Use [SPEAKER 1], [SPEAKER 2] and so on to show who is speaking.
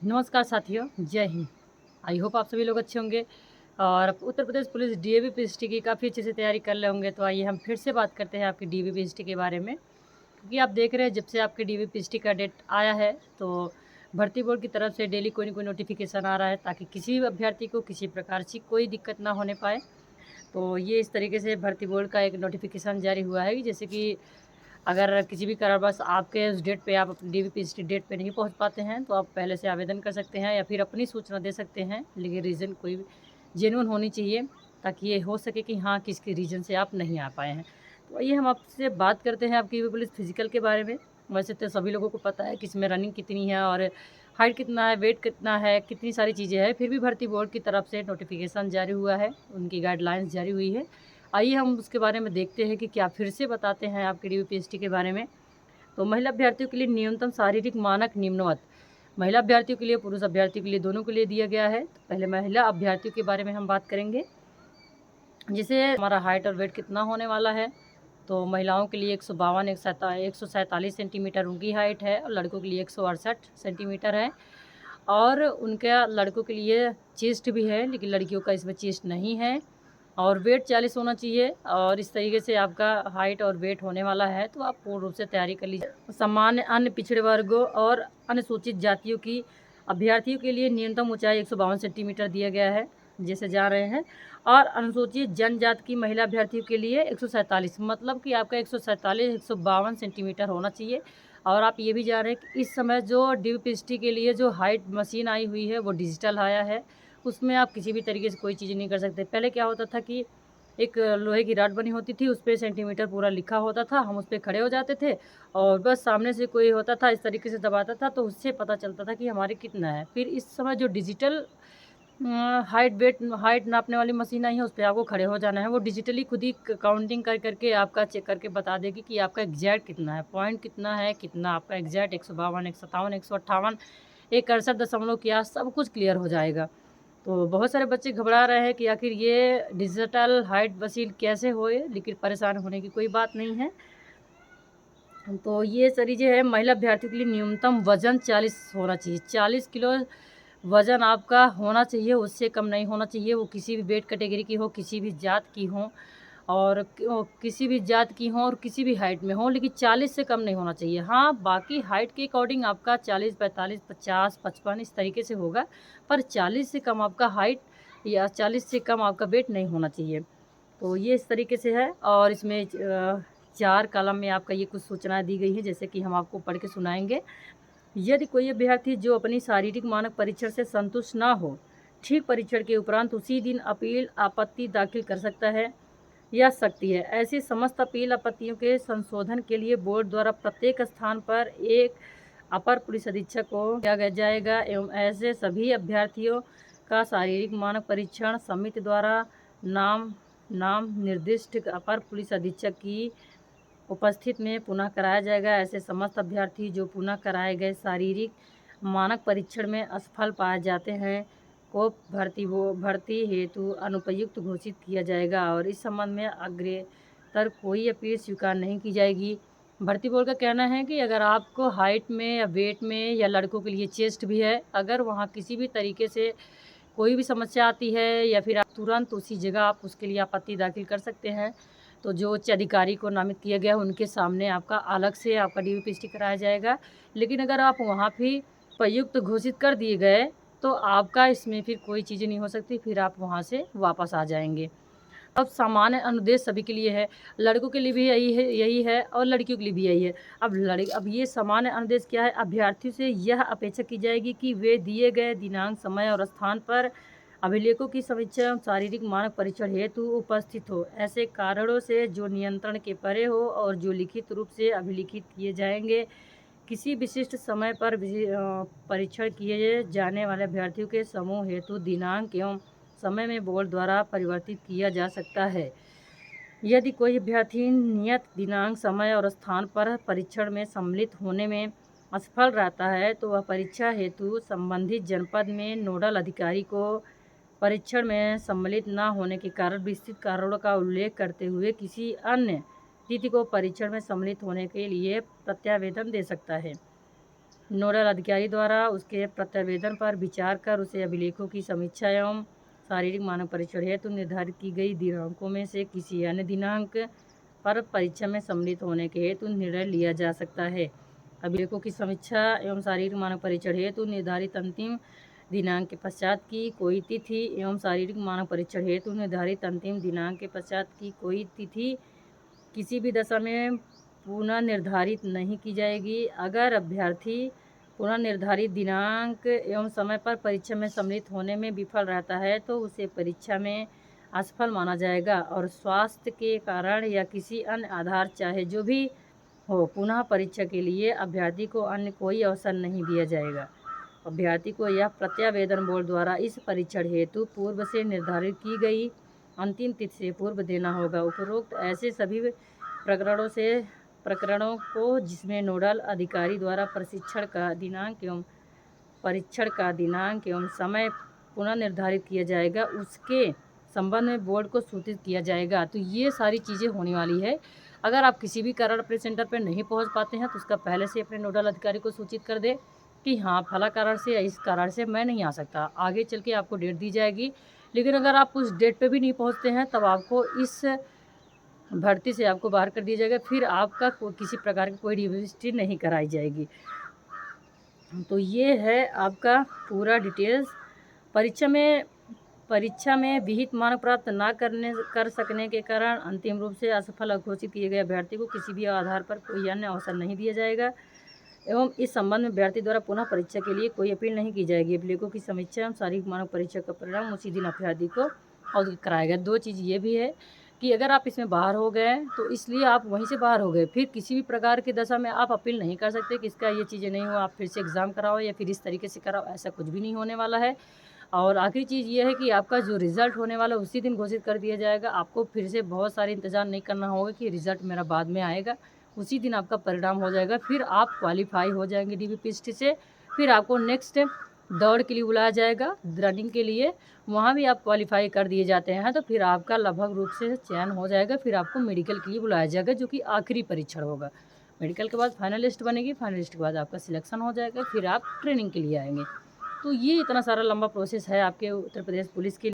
[SPEAKER 1] नमस्कार साथियों, जय हिंद। आई होप आप सभी लोग अच्छे होंगे और Uttar Pradesh police DAV PST की काफ़ी अच्छे से तैयारी कर रहे होंगे। तो आइए हम फिर से बात करते हैं आपकी डीएवी पीएसटी के बारे में, क्योंकि आप देख रहे हैं जब से आपके डीएवी पीएसटी का डेट आया है तो भर्ती बोर्ड की तरफ से डेली कोई ना कोई नोटिफिकेशन आ रहा है, ताकि किसी भी अभ्यर्थी को किसी प्रकार की कोई दिक्कत ना होने पाए। तो ये इस तरीके से भर्ती बोर्ड का एक नोटिफिकेशन जारी हुआ है कि जैसे कि अगर किसी भी कारणवश आपके उस डेट पे आप अपनी डीवीपीएसटी डेट पे नहीं पहुंच पाते हैं, तो आप पहले से आवेदन कर सकते हैं या फिर अपनी सूचना दे सकते हैं, लेकिन रीज़न कोई जेन्युइन होनी चाहिए, ताकि ये हो सके कि हाँ, किसके रीज़न से आप नहीं आ पाए हैं। तो आइए हम आपसे बात करते हैं आपकी पुलिस फिजिकल के बारे में। वैसे तो सभी लोगों को पता है कि इसमें रनिंग कितनी है और हाइट कितना है, वेट कितना है, कितनी सारी चीज़ें हैं। फिर भी भर्ती बोर्ड की तरफ से नोटिफिकेशन जारी हुआ है, उनकी गाइडलाइंस जारी हुई है। आइए हम उसके बारे में देखते हैं कि क्या फिर से बताते हैं आपके डीवीपीएसटी के बारे में। तो महिला अभ्यर्थियों के लिए न्यूनतम शारीरिक मानक निम्नवत। महिला अभ्यर्थियों के लिए, पुरुष अभ्यर्थियों के लिए, दोनों के लिए दिया गया है। तो पहले महिला अभ्यर्थियों के बारे में हम बात करेंगे, जिसे हमारा हाइट और वेट कितना होने वाला है। तो महिलाओं के लिए 152 147 सेंटीमीटर उनकी हाइट है और लड़कों के लिए 168 सेंटीमीटर है। और उनका लड़कों के लिए चेस्ट भी है, लेकिन लड़कियों का इसमें चेस्ट नहीं है। और वेट 40 होना चाहिए और इस तरीके से आपका हाइट और वेट होने वाला है। तो आप पूर्ण रूप से तैयारी कर लीजिए। सामान्य अन्य पिछड़े वर्गों और अनुसूचित जातियों की अभ्यर्थियों के लिए न्यूनतम ऊंचाई 152 सेंटीमीटर दिया गया है, जैसे जा रहे हैं। और अनुसूचित जनजाति की महिला अभ्यर्थियों के लिए 147, मतलब कि आपका 147 152 सेंटीमीटर होना चाहिए। और आप ये भी जान रहे हैं कि इस समय जो डीवीपीएसटी के लिए जो हाइट मशीन आई हुई है वो डिजिटल आया है, उसमें आप किसी भी तरीके से कोई चीज़ नहीं कर सकते। पहले क्या होता था कि एक लोहे की रॉड बनी होती थी, उस पे सेंटीमीटर पूरा लिखा होता था, हम उस पे खड़े हो जाते थे और बस सामने से कोई होता था इस तरीके से दबाता था, तो उससे पता चलता था कि हमारे कितना है। फिर इस समय जो डिजिटल हाइट नापने वाली मशीन आई है, उस पे आपको खड़े हो जाना है। वो डिजिटली खुद ही काउंटिंग कर करके आपका चेक करके बता देगी कि आपका एग्जैक्ट कितना है, पॉइंट कितना है, कितना आपका एग्जैक्ट 152 157 158 168 क्या, सब कुछ क्लियर हो जाएगा। तो बहुत सारे बच्चे घबरा रहे हैं कि आखिर ये डिजिटल हाइट मशीन कैसे होए, लेकिन परेशान होने की कोई बात नहीं है। तो ये सारी जो है महिला अभ्यर्थियों के लिए न्यूनतम वजन 40 होना चाहिए। 40 किलो वज़न आपका होना चाहिए, उससे कम नहीं होना चाहिए। वो किसी भी वेट कैटेगरी की हो, किसी भी जात की हो और किसी भी जात की हो और किसी भी हाइट में हो, लेकिन 40 से कम नहीं होना चाहिए। हाँ, बाकी हाइट के अकॉर्डिंग आपका 40 45 50 55 इस तरीके से होगा, पर 40 से कम आपका हाइट या 40 से कम आपका वेट नहीं होना चाहिए। तो ये इस तरीके से है और इसमें 4 कॉलम में आपका ये कुछ सूचनाएँ दी गई हैं, जैसे कि हम आपको पढ़ के सुनाएँगे। यदि कोई अभ्यर्थी जो अपनी शारीरिक मानक परीक्षण से संतुष्ट ना हो, ठीक परीक्षण के उपरांत उसी दिन अपील आपत्ति दाखिल कर सकता है या सकती है। ऐसी समस्त अपील आपत्तियों के संशोधन के लिए बोर्ड द्वारा प्रत्येक स्थान पर एक अपर पुलिस अधीक्षक को किया जाएगा एवं ऐसे सभी अभ्यर्थियों का शारीरिक मानक परीक्षण समिति द्वारा नाम नाम निर्दिष्ट अपर पुलिस अधीक्षक की उपस्थित में पुनः कराया जाएगा। ऐसे समस्त अभ्यर्थी जो पुनः कराए गए शारीरिक मानक परीक्षण में असफल पाए जाते हैं को भर्ती हेतु अनुपयुक्त घोषित किया जाएगा और इस संबंध में अग्रेतर कोई अपील स्वीकार नहीं की जाएगी। भर्ती बोर्ड का कहना है कि अगर आपको हाइट में या वेट में या लड़कों के लिए चेस्ट भी है, अगर वहाँ किसी भी तरीके से कोई भी समस्या आती है या फिर आप तुरंत उसी जगह आप उसके लिए आपत्ति दाखिल कर सकते हैं। तो जो उच्च अधिकारी को नामित किया गया है उनके सामने आपका अलग से आपका डीवीपीएसटी कराया जाएगा। लेकिन अगर आप वहाँ भी प्रयुक्त घोषित कर दिए गए, तो आपका इसमें फिर कोई चीज़ें नहीं हो सकती, फिर आप वहाँ से वापस आ जाएंगे। अब सामान्य अनुदेश सभी के लिए है, लड़कों के लिए भी यही है और लड़कियों के लिए भी यही है। अब ये सामान्य अनुदेश क्या है, अभ्यर्थियों से यह अपेक्षा की जाएगी कि वे दिए गए दिनांक, समय और स्थान पर अभिलेखों की समीक्षा एवं शारीरिक मानक परीक्षण हेतु उपस्थित हो, ऐसे कारणों से जो नियंत्रण के परे हो और जो लिखित रूप से अभिलिखित किए जाएंगे। किसी विशिष्ट समय पर परीक्षण किए जाने वाले अभ्यर्थियों के समूह हेतु दिनांक एवं समय में बोर्ड द्वारा परिवर्तित किया जा सकता है। यदि कोई अभ्यर्थी नियत दिनांक, समय और स्थान पर परीक्षण में सम्मिलित होने में असफल रहता है, तो वह परीक्षा हेतु संबंधित जनपद में नोडल अधिकारी को परीक्षण में सम्मिलित न होने के कारण विस्तृत कारणों का उल्लेख करते हुए किसी अन्य तिथि को परीक्षण में सम्मिलित होने के लिए प्रत्यावेदन दे सकता है। नोडल अधिकारी द्वारा उसके प्रत्यावेदन पर विचार कर उसे अभिलेखों की समीक्षा एवं शारीरिक मानव परीक्षण हेतु निर्धारित की गई दिनांकों में से किसी अन्य दिनांक पर परीक्षा में सम्मिलित होने के हेतु निर्णय लिया जा सकता है। अभिलेखों की समीक्षा एवं शारीरिक मानव परीक्षण हेतु निर्धारित अंतिम दिनांक के पश्चात की कोई तिथि एवं शारीरिक मानव परीक्षण हेतु निर्धारित अंतिम दिनांक के पश्चात की कोई तिथि किसी भी दशा में पुनः निर्धारित नहीं की जाएगी। अगर अभ्यर्थी पुनः निर्धारित दिनांक एवं समय पर परीक्षा में सम्मिलित होने में विफल रहता है तो उसे परीक्षा में असफल माना जाएगा और स्वास्थ्य के कारण या किसी अन्य आधार चाहे जो भी हो पुनः परीक्षा के लिए अभ्यर्थी को अन्य कोई अवसर नहीं दिया जाएगा। अभ्यर्थी को यह प्रत्यावेदन बोर्ड द्वारा इस परीक्षण हेतु पूर्व से निर्धारित की गई अंतिम तिथि से पूर्व देना होगा। उपरोक्त ऐसे सभी प्रकरणों को जिसमें नोडल अधिकारी द्वारा प्रशिक्षण का दिनांक एवं परीक्षण का दिनांक एवं समय पुनः निर्धारित किया जाएगा उसके संबंध में बोर्ड को सूचित किया जाएगा। तो ये सारी चीज़ें होने वाली है। अगर आप किसी भी कारण अपने सेंटर पर नहीं पहुंच पाते हैं तो उसका पहले से अपने नोडल अधिकारी को सूचित कर दे कि हाँ फला कारण से या इस कारण से मैं नहीं आ सकता। आगे चल के आपको डेट दी जाएगी, लेकिन अगर आप उस डेट पे भी नहीं पहुंचते हैं तब आपको इस भर्ती से आपको बाहर कर दिया जाएगा। फिर आपका किसी प्रकार की कोई रिविजिट नहीं कराई जाएगी। तो ये है आपका पूरा डिटेल्स। परीक्षा में विहित मार्क प्राप्त कर सकने के कारण अंतिम रूप से असफल घोषित किए गए अभ्यर्थी को किसी भी आधार पर कोई अन्य अवसर नहीं दिया जाएगा एवं इस संबंध में अभ्यर्थी द्वारा पुनः परीक्षा के लिए कोई अपील नहीं की जाएगी। अभिलेखों की समीक्षा एवं शारीरिक मानव परीक्षा का परिणाम उसी दिन अभ्यर्थी को अवगत कराया गया। दो चीज़ ये भी है कि अगर आप इसमें बाहर हो गए तो इसलिए आप वहीं से बाहर हो गए, फिर किसी भी प्रकार की दशा में आप अपील नहीं कर सकते कि इसका ये चीज़ें नहीं हो, आप फिर से एग्ज़ाम कराओ या फिर इस तरीके से कराओ, ऐसा कुछ भी नहीं होने वाला है। और आखिरी चीज़ ये है कि आपका जो रिज़ल्ट होने वाला है उसी दिन घोषित कर दिया जाएगा। आपको फिर से बहुत सारे इंतज़ार नहीं करना होगा कि रिज़ल्ट मेरा बाद में आएगा, उसी दिन आपका परिणाम हो जाएगा। फिर आप क्वालिफाई हो जाएंगे DBPST से। फिर आपको नेक्स्ट दौड़ के लिए बुलाया जाएगा, रनिंग के लिए, वहाँ भी आप क्वालिफाई कर दिए जाते हैं तो फिर आपका लगभग रूप से चयन हो जाएगा। फिर आपको मेडिकल के लिए बुलाया जाएगा जो कि आखिरी परीक्षण होगा। मेडिकल के बाद फाइनल लिस्ट बनेगी, फाइनल लिस्ट के बाद आपका सिलेक्शन हो जाएगा, फिर आप ट्रेनिंग के लिए आएंगे। तो ये इतना सारा लंबा प्रोसेस है आपके उत्तर प्रदेश पुलिस के लिए।